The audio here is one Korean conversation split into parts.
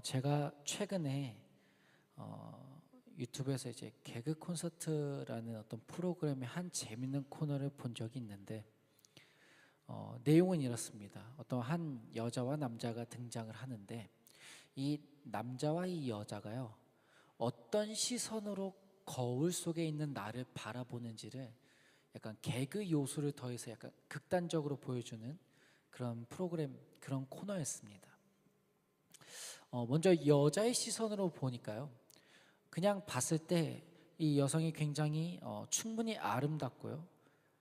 제가 최근에 유튜브에서 이제 개그 콘서트라는 어떤 프로그램의 한 재밌는 코너를 본 적이 있는데 내용은 이렇습니다. 어떤 한 여자와 남자가 등장을 하는데 이 남자와 이 여자가요 어떤 시선으로 거울 속에 있는 나를 바라보는지를 약간 개그 요소를 더해서 약간 극단적으로 보여주는 그런 프로그램, 그런 코너였습니다. 먼저 여자의 시선으로 보니까요 그냥 봤을 때 이 여성이 굉장히 충분히 아름답고요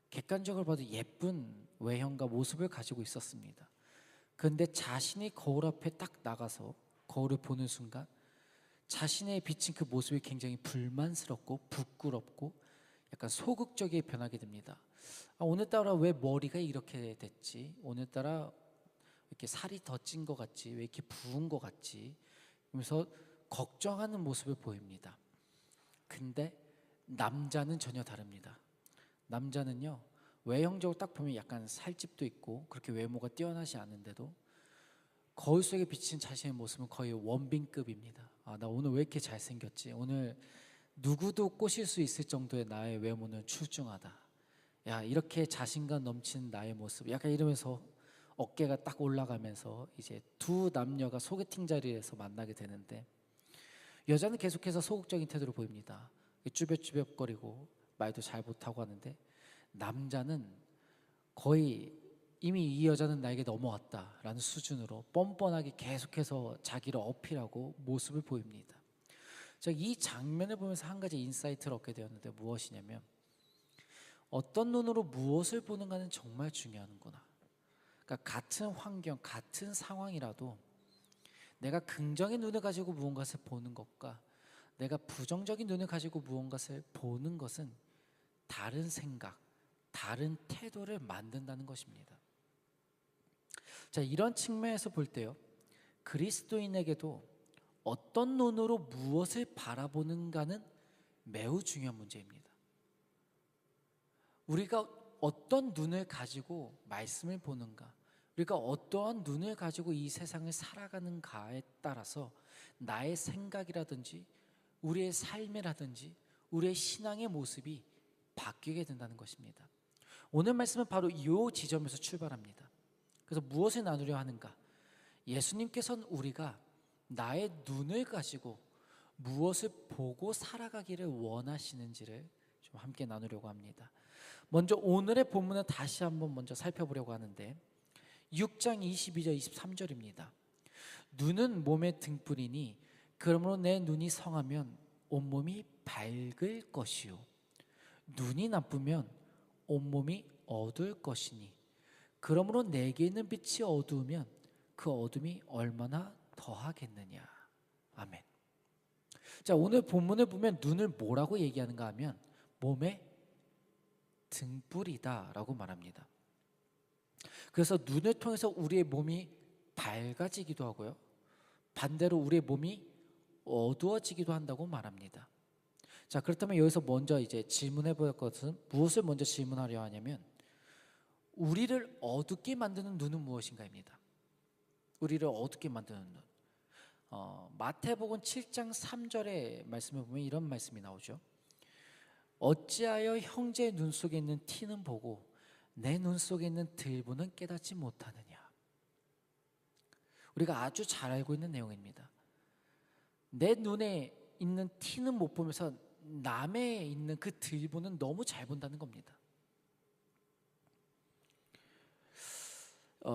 객관적으로 봐도 예쁜 외형과 모습을 가지고 있었습니다. 그런데 자신이 거울 앞에 딱 나가서 거울을 보는 순간 자신의 비친 그 모습이 굉장히 불만스럽고 부끄럽고 약간 소극적이게 변하게 됩니다. 오늘따라 왜 머리가 이렇게 됐지? 오늘따라 이렇게 살이 더 찐 것 같지? 왜 이렇게 부은 것 같지? 그러면서 걱정하는 모습을 보입니다. 근데 남자는 전혀 다릅니다. 남자는요 외형적으로 딱 보면 약간 살집도 있고 그렇게 외모가 뛰어나지 않은데도 거울 속에 비친 자신의 모습은 거의 원빈급입니다. 나 오늘 왜 이렇게 잘생겼지? 오늘 누구도 꼬실 수 있을 정도의 나의 외모는 출중하다. 야, 이렇게 자신감 넘치는 나의 모습, 약간 이러면서 어깨가 딱 올라가면서 이제 두 남녀가 소개팅 자리에서 만나게 되는데 여자는 계속해서 소극적인 태도를 보입니다. 쭈뼛쭈뼛거리고 말도 잘 못하고 하는데 남자는 거의 이미 이 여자는 나에게 넘어왔다라는 수준으로 뻔뻔하게 계속해서 자기를 어필하고 모습을 보입니다. 제가 이 장면을 보면서 한 가지 인사이트를 얻게 되었는데 무엇이냐면 어떤 눈으로 무엇을 보는가는 정말 중요하구나. 그러니까 같은 환경, 같은 상황이라도 내가 긍정의 눈을 가지고 무언가를 보는 것과 내가 부정적인 눈을 가지고 무언가를 보는 것은 다른 생각, 다른 태도를 만든다는 것입니다. 자, 이런 측면에서 볼 때요 그리스도인에게도 어떤 눈으로 무엇을 바라보는가는 매우 중요한 문제입니다. 우리가 어떤 눈을 가지고 말씀을 보는가, 우리가 어떠한 눈을 가지고 이 세상을 살아가는가에 따라서 나의 생각이라든지 우리의 삶이라든지 우리의 신앙의 모습이 바뀌게 된다는 것입니다. 오늘 말씀은 바로 이 지점에서 출발합니다. 그래서 무엇을 나누려 하는가? 예수님께서는 우리가 나의 눈을 가지고 무엇을 보고 살아가기를 원하시는지를 좀 함께 나누려고 합니다. 먼저 오늘의 본문을 다시 한번 먼저 살펴보려고 하는데 6장 22절 23절입니다. 눈은 몸의 등불이니 그러므로 내 눈이 성하면 온몸이 밝을 것이요 눈이 나쁘면 온몸이 어두울 것이니 그러므로 내게 있는 빛이 어두우면 그 어둠이 얼마나 더하겠느냐. 아멘. 자, 오늘 본문을 보면 눈을 뭐라고 얘기하는가 하면 몸의 등불이다 라고 말합니다. 그래서 눈을 통해서 우리의 몸이 밝아지기도 하고요 반대로 우리의 몸이 어두워지기도 한다고 말합니다. 자, 그렇다면 여기서 먼저 이제 질문해 볼 것은 무엇을 먼저 질문하려 하냐면 우리를 어둡게 만드는 눈은 무엇인가입니다. 우리를 어둡게 만드는 눈. 마태복음 7장 3절의 말씀을 보면 이런 말씀이 나오죠. 어찌하여 형제의 눈 속에 있는 티는 보고 내 눈 속에 있는 들보는 깨닫지 못하느냐. 우리가 아주 잘 알고 있는 내용입니다. 내 눈에 있는 티는 못 보면서 남의 있는 그 들보는 너무 잘 본다는 겁니다.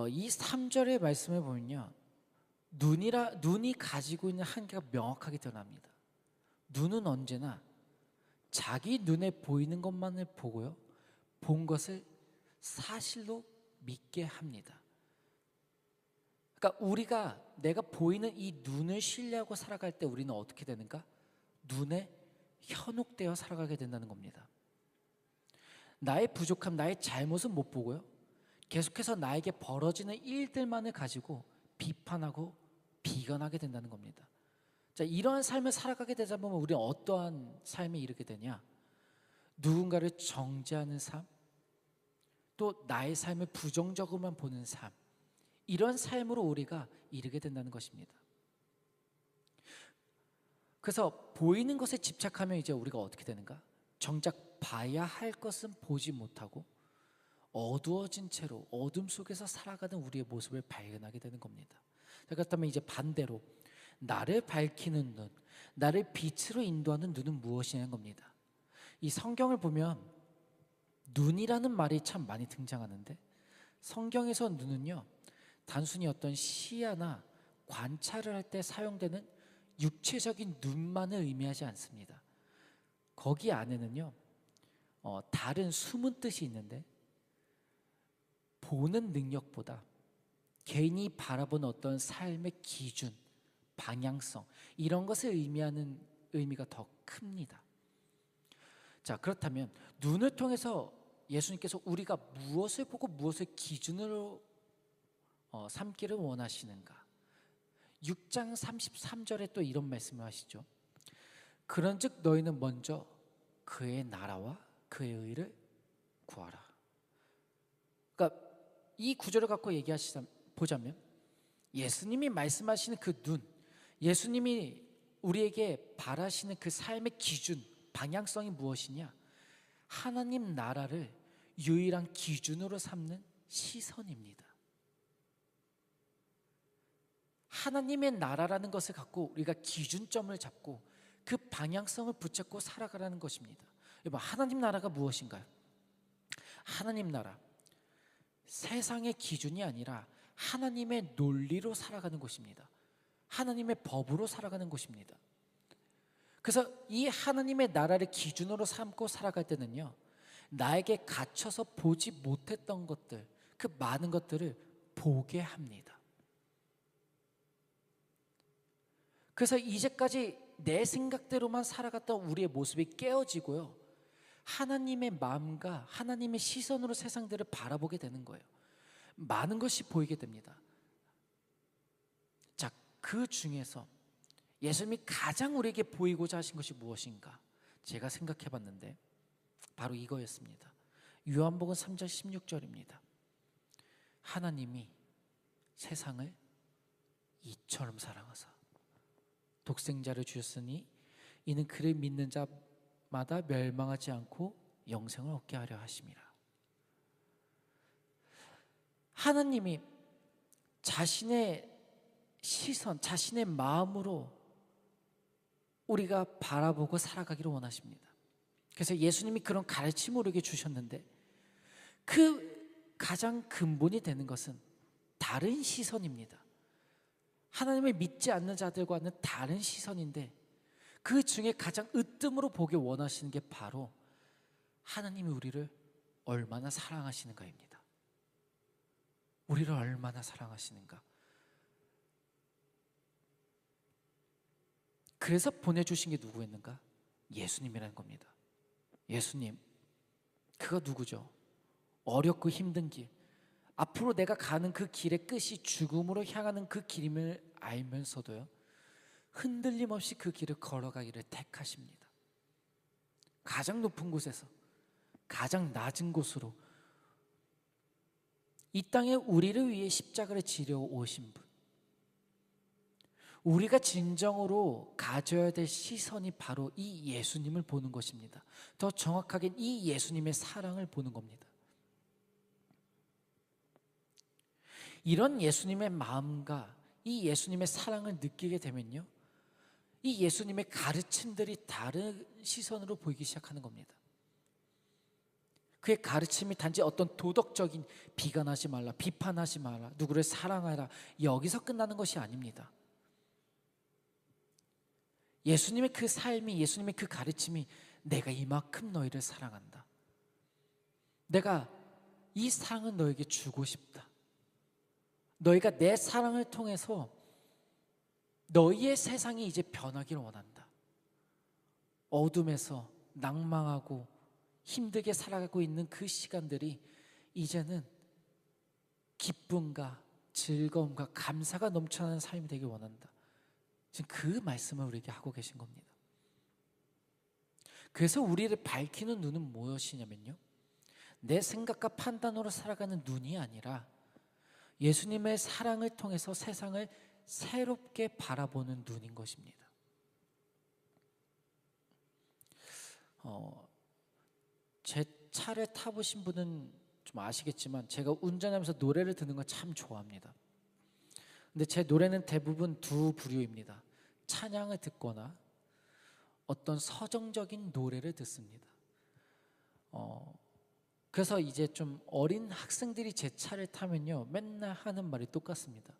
이 3절의 말씀을 보면요 눈이 가지고 있는 한계가 명확하게 드러납니다. 눈은 언제나 자기 눈에 보이는 것만을 보고요 본 것을 사실로 믿게 합니다. 그러니까 우리가 내가 보이는 이 눈을 신뢰하고 살아갈 때 우리는 어떻게 되는가? 눈에 현혹되어 살아가게 된다는 겁니다. 나의 부족함, 나의 잘못은 못 보고요 계속해서 나에게 벌어지는 일들만을 가지고 비판하고 비관하게 된다는 겁니다. 자, 이러한 삶을 살아가게 되다 보면 우리는 어떠한 삶에 이르게 되냐? 누군가를 정죄하는 삶, 또 나의 삶을 부정적으로만 보는 삶, 이런 삶으로 우리가 이르게 된다는 것입니다. 그래서 보이는 것에 집착하면 이제 우리가 어떻게 되는가? 정작 봐야 할 것은 보지 못하고 어두워진 채로 어둠 속에서 살아가는 우리의 모습을 발견하게 되는 겁니다. 그렇다면 이제 반대로 나를 밝히는 눈, 나를 빛으로 인도하는 눈은 무엇이냐는 겁니다. 이 성경을 보면 눈이라는 말이 참 많이 등장하는데, 성경에서 눈은요 단순히 어떤 시야나 관찰을 할 때 사용되는 육체적인 눈만을 의미하지 않습니다. 거기 안에는요 다른 숨은 뜻이 있는데, 보는 능력보다 개인이 바라본 어떤 삶의 기준, 방향성, 이런 것을 의미하는 의미가 더 큽니다. 자, 그렇다면 눈을 통해서 예수님께서 우리가 무엇을 보고 무엇을 기준으로 삼기를 원하시는가? 6장 33절에 또 이런 말씀을 하시죠. 그런즉 너희는 먼저 그의 나라와 그의 의를 구하라. 그러니까 이 구절을 갖고 보자면 예수님이 말씀하시는 그 눈, 예수님이 우리에게 바라시는 그 삶의 기준, 방향성이 무엇이냐? 하나님 나라를 유일한 기준으로 삼는 시선입니다. 하나님의 나라라는 것을 갖고 우리가 기준점을 잡고 그 방향성을 붙잡고 살아가라는 것입니다. 여러분, 하나님 나라가 무엇인가요? 하나님 나라, 세상의 기준이 아니라 하나님의 논리로 살아가는 것입니다. 하나님의 법으로 살아가는 것입니다. 그래서 이 하나님의 나라를 기준으로 삼고 살아갈 때는요, 나에게 갇혀서 보지 못했던 것들, 그 많은 것들을 보게 합니다. 그래서 이제까지 내 생각대로만 살아갔던 우리의 모습이 깨어지고요, 하나님의 마음과 하나님의 시선으로 세상들을 바라보게 되는 거예요. 많은 것이 보이게 됩니다. 자, 그 중에서 예수님이 가장 우리에게 보이고자 하신 것이 무엇인가? 제가 생각해 봤는데 바로 이거였습니다. 요한복음 3장 16절입니다. 하나님이 세상을 이처럼 사랑하사 독생자를 주셨으니 이는 그를 믿는 자마다 멸망하지 않고 영생을 얻게 하려 하심이라. 하나님이 자신의 시선, 자신의 마음으로 우리가 바라보고 살아가기를 원하십니다. 그래서 예수님이 그런 가르침을 우리에게 주셨는데, 그 가장 근본이 되는 것은 다른 시선입니다. 하나님을 믿지 않는 자들과는 다른 시선인데, 그 중에 가장 으뜸으로 보기 원하시는 게 바로 하나님이 우리를 얼마나 사랑하시는가입니다. 우리를 얼마나 사랑하시는가. 그래서 보내주신 게 누구였는가? 예수님이라는 겁니다. 예수님, 그가 누구죠? 어렵고 힘든 길, 앞으로 내가 가는 그 길의 끝이 죽음으로 향하는 그 길임을 알면서도요, 흔들림 없이 그 길을 걸어가기를 택하십니다. 가장 높은 곳에서 가장 낮은 곳으로 이 땅에 우리를 위해 십자가를 지려 오신 분, 우리가 진정으로 가져야 될 시선이 바로 이 예수님을 보는 것입니다. 더 정확하게 이 예수님의 사랑을 보는 겁니다. 이런 예수님의 마음과 이 예수님의 사랑을 느끼게 되면요, 이 예수님의 가르침들이 다른 시선으로 보이기 시작하는 겁니다. 그의 가르침이 단지 어떤 도덕적인 비관하지 말라, 비판하지 마라, 누구를 사랑하라, 여기서 끝나는 것이 아닙니다. 예수님의 그 삶이, 예수님의 그 가르침이 내가 이만큼 너희를 사랑한다, 내가 이 사랑을 너에게 주고 싶다, 너희가 내 사랑을 통해서 너희의 세상이 이제 변하기를 원한다, 어둠에서 낭망하고 힘들게 살아가고 있는 그 시간들이 이제는 기쁨과 즐거움과 감사가 넘쳐나는 삶이 되길 원한다. 지금 그 말씀을 우리에게 하고 계신 겁니다. 그래서 우리를 밝히는 눈은 무엇이냐면요, 내 생각과 판단으로 살아가는 눈이 아니라 예수님의 사랑을 통해서 세상을 새롭게 바라보는 눈인 것입니다. 어, 제 차를 타보신 분은 좀 아시겠지만 제가 운전하면서 노래를 듣는 걸 참 좋아합니다. 근데 제 노래는 대부분 두 부류입니다. 찬양을 듣거나 어떤 서정적인 노래를 듣습니다. 그래서 이제 좀 어린 학생들이 제 차를 타면요 맨날 하는 말이 똑같습니다.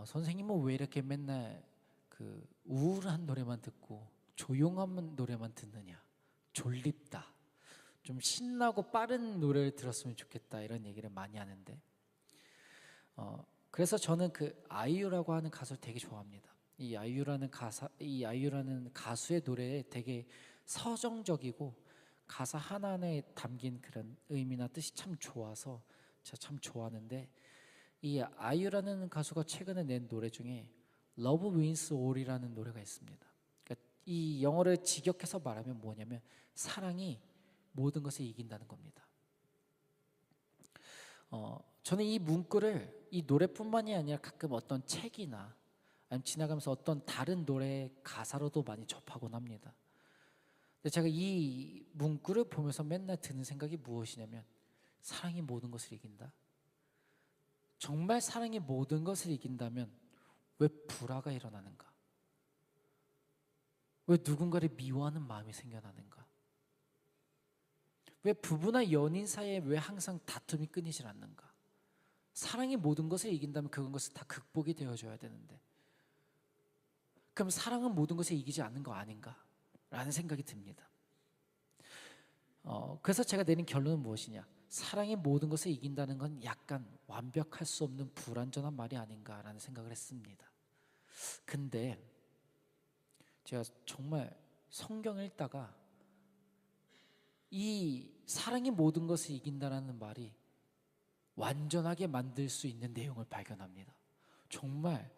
선생님은 왜 이렇게 맨날 그 우울한 노래만 듣고 조용한 노래만 듣느냐, 졸립다, 좀 신나고 빠른 노래를 들었으면 좋겠다, 이런 얘기를 많이 하는데 그래서 저는 그 아이유라고 하는 가수를 되게 좋아합니다. 이 아이유라는 가수의 노래에 되게 서정적이고 가사 하나하나에 담긴 그런 의미나 뜻이 참 좋아서 제가 참 좋아하는데, 이 아이유라는 가수가 최근에 낸 노래 중에 Love Wins All이라는 노래가 있습니다. 그러니까 이 영어를 직역해서 말하면 뭐냐면 사랑이 모든 것을 이긴다는 겁니다. 저는 이 문구를 이 노래뿐만이 아니라 가끔 어떤 책이나 아니면 지나가면서 어떤 다른 노래 가사로도 많이 접하곤 합니다. 근데 제가 이 문구를 보면서 맨날 드는 생각이 무엇이냐면, 사랑이 모든 것을 이긴다. 정말 사랑이 모든 것을 이긴다면 왜 불화가 일어나는가? 왜 누군가를 미워하는 마음이 생겨나는가? 왜 부부나 연인 사이에 왜 항상 다툼이 끊이질 않는가? 사랑이 모든 것을 이긴다면 그건 것을 다 극복이 되어줘야 되는데, 그럼 사랑은 모든 것을 이기지 않는 거 아닌가? 라는 생각이 듭니다. 그래서 제가 내린 결론은 무엇이냐? 사랑이 모든 것을 이긴다는 건 약간 완벽할 수 없는 불완전한 말이 아닌가라는 생각을 했습니다. 근데 제가 정말 성경을 읽다가 이 사랑이 모든 것을 이긴다라는 말이 완전하게 만들 수 있는 내용을 발견합니다. 정말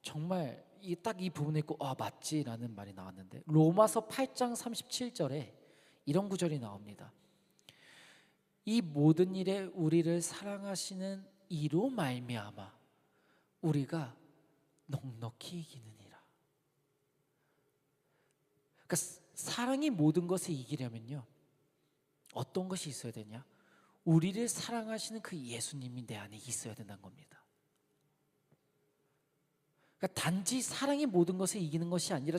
정말 딱 이 부분에 있고 맞지라는 말이 나왔는데, 로마서 8장 37절에 이런 구절이 나옵니다. 이 모든 일에 우리를 사랑하시는 이로 말미암아 우리가 넉넉히 이기느니라. 그러니까 사랑이 모든 것을 이기려면요 어떤 것이 있어야 되냐? 우리를 사랑하시는 그 예수님이 내 안에 있어야 된다는 겁니다. 그러니까 단지 사랑이 모든 것을 이기는 것이 아니라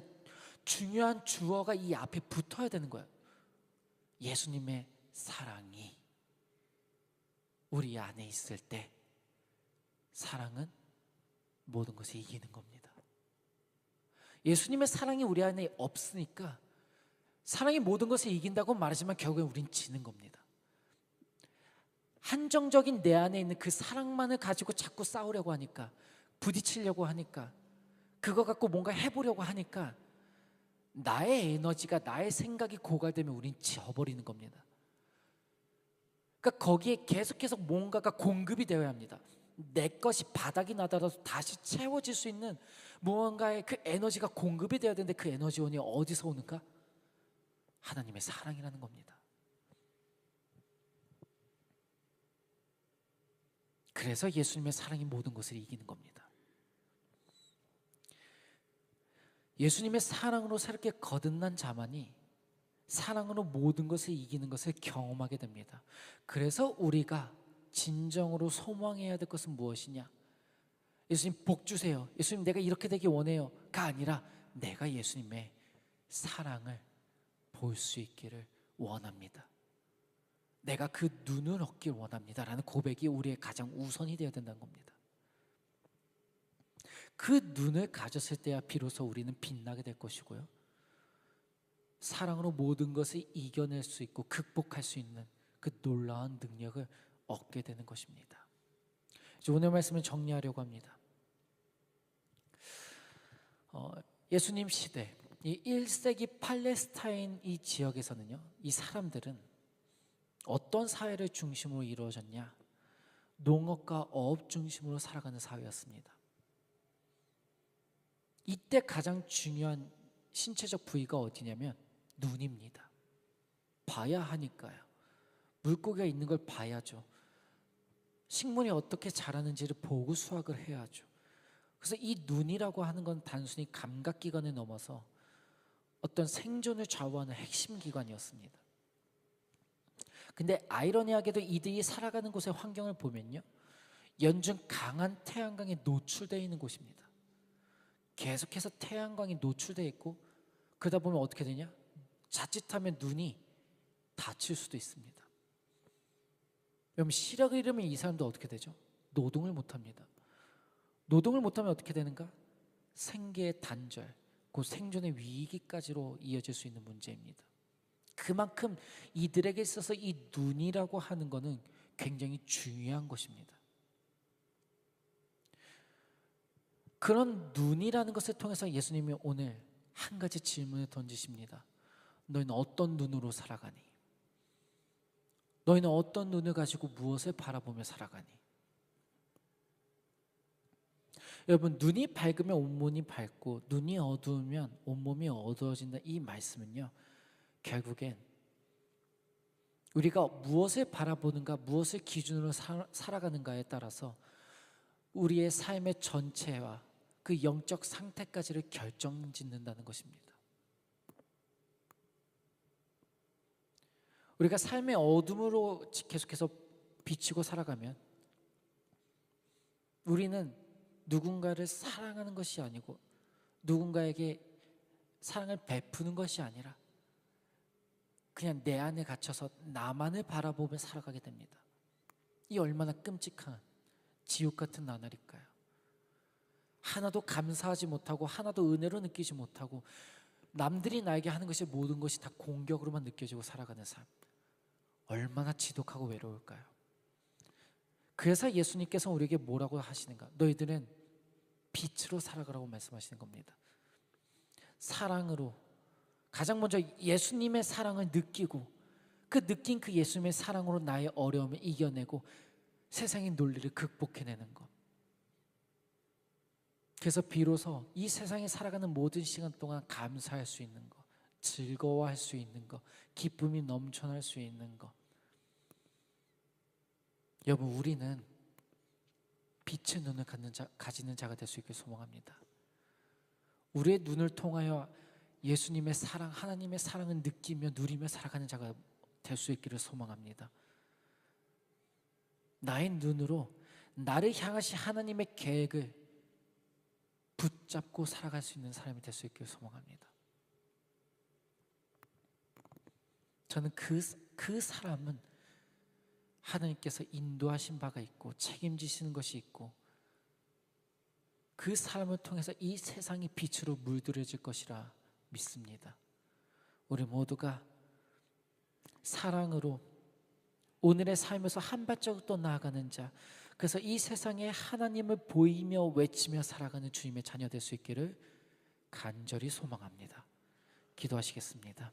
중요한 주어가 이 앞에 붙어야 되는 거예요. 예수님의 사랑이 우리 안에 있을 때 사랑은 모든 것을 이기는 겁니다. 예수님의 사랑이 우리 안에 없으니까 사랑이 모든 것을 이긴다고 말하지만 결국엔 우린 지는 겁니다. 한정적인 내 안에 있는 그 사랑만을 가지고 자꾸 싸우려고 하니까, 부딪히려고 하니까, 그거 갖고 뭔가 해보려고 하니까 나의 에너지가, 나의 생각이 고갈되면 우린 지어버리는 겁니다. 그러니까 거기에 계속해서 뭔가가 공급이 되어야 합니다. 내 것이 바닥이 나더라도 다시 채워질 수 있는 무언가의 그 에너지가 공급이 되어야 되는데, 그 에너지원이 어디서 오는가? 하나님의 사랑이라는 겁니다. 그래서 예수님의 사랑이 모든 것을 이기는 겁니다. 예수님의 사랑으로 새롭게 거듭난 자만이 사랑으로 모든 것을 이기는 것을 경험하게 됩니다. 그래서 우리가 진정으로 소망해야 될 것은 무엇이냐? 예수님 복 주세요, 예수님 내가 이렇게 되기 원해요가 아니라 내가 예수님의 사랑을 볼 수 있기를 원합니다. 내가 그 눈을 얻길 원합니다 라는 고백이 우리의 가장 우선이 되어야 된다는 겁니다. 그 눈을 가졌을 때야 비로소 우리는 빛나게 될 것이고요, 사랑으로 모든 것을 이겨낼 수 있고 극복할 수 있는 그 놀라운 능력을 얻게 되는 것입니다. 이제 오늘 말씀을 정리하려고 합니다. 예수님 시대, 이 1세기 팔레스타인 이 지역에서는요, 이 사람들은 어떤 사회를 중심으로 이루어졌냐? 농업과 어업 중심으로 살아가는 사회였습니다. 이때 가장 중요한 신체적 부위가 어디냐면 눈입니다. 봐야 하니까요. 물고기가 있는 걸 봐야죠. 식물이 어떻게 자라는지를 보고 수확을 해야죠. 그래서 이 눈이라고 하는 건 단순히 감각기관을 넘어서 어떤 생존을 좌우하는 핵심 기관이었습니다. 근데 아이러니하게도 이들이 살아가는 곳의 환경을 보면요, 연중 강한 태양광에 노출되어 있는 곳입니다. 계속해서 태양광이 노출되어 있고, 그러다 보면 어떻게 되냐? 자칫하면 눈이 다칠 수도 있습니다. 여러분, 시력을 잃으면 이 사람도 어떻게 되죠? 노동을 못합니다. 노동을 못하면 어떻게 되는가? 생계의 단절, 곧 생존의 위기까지로 이어질 수 있는 문제입니다. 그만큼 이들에게 있어서 이 눈이라고 하는 것은 굉장히 중요한 것입니다. 그런 눈이라는 것을 통해서 예수님이 오늘 한 가지 질문을 던지십니다. 너희는 어떤 눈으로 살아가니? 너희는 어떤 눈을 가지고 무엇을 바라보며 살아가니? 여러분, 눈이 밝으면 온몸이 밝고 눈이 어두우면 온몸이 어두워진다, 이 말씀은요, 결국엔 우리가 무엇을 바라보는가, 무엇을 기준으로 살아가는가에 따라서 우리의 삶의 전체와 그 영적 상태까지를 결정짓는다는 것입니다. 우리가 삶의 어둠으로 계속해서 비치고 살아가면 우리는 누군가를 사랑하는 것이 아니고 누군가에게 사랑을 베푸는 것이 아니라 그냥 내 안에 갇혀서 나만을 바라보며 살아가게 됩니다. 이 얼마나 끔찍한 지옥 같은 나날일까요? 하나도 감사하지 못하고 하나도 은혜로 느끼지 못하고 남들이 나에게 하는 것이 모든 것이 다 공격으로만 느껴지고 살아가는 삶, 얼마나 지독하고 외로울까요? 그래서 예수님께서 우리에게 뭐라고 하시는가? 너희들은 빛으로 살아가라고 말씀하시는 겁니다. 사랑으로, 가장 먼저 예수님의 사랑을 느끼고 그 느낀 그 예수님의 사랑으로 나의 어려움을 이겨내고 세상의 논리를 극복해내는 것. 그래서 비로소 이 세상에 살아가는 모든 시간 동안 감사할 수 있는 것, 즐거워할 수 있는 것, 기쁨이 넘쳐날 수 있는 것. 여러분, 우리는 빛의 눈을 가지는 자가 될 수 있길 소망합니다. 우리의 눈을 통하여 예수님의 사랑, 하나님의 사랑을 느끼며 누리며 살아가는 자가 될 수 있기를 소망합니다. 나의 눈으로 나를 향하신 하나님의 계획을 붙잡고 살아갈 수 있는 사람이 될 수 있기를 소망합니다. 저는 그 사람은 하나님께서 인도하신 바가 있고 책임지시는 것이 있고 그 사람을 통해서 이 세상이 빛으로 물들여질 것이라 믿습니다. 우리 모두가 사랑으로 오늘의 삶에서 한 발자국 더 나아가는 자, 그래서 이 세상에 하나님을 보이며 외치며 살아가는 주님의 자녀 될 수 있기를 간절히 소망합니다. 기도하시겠습니다.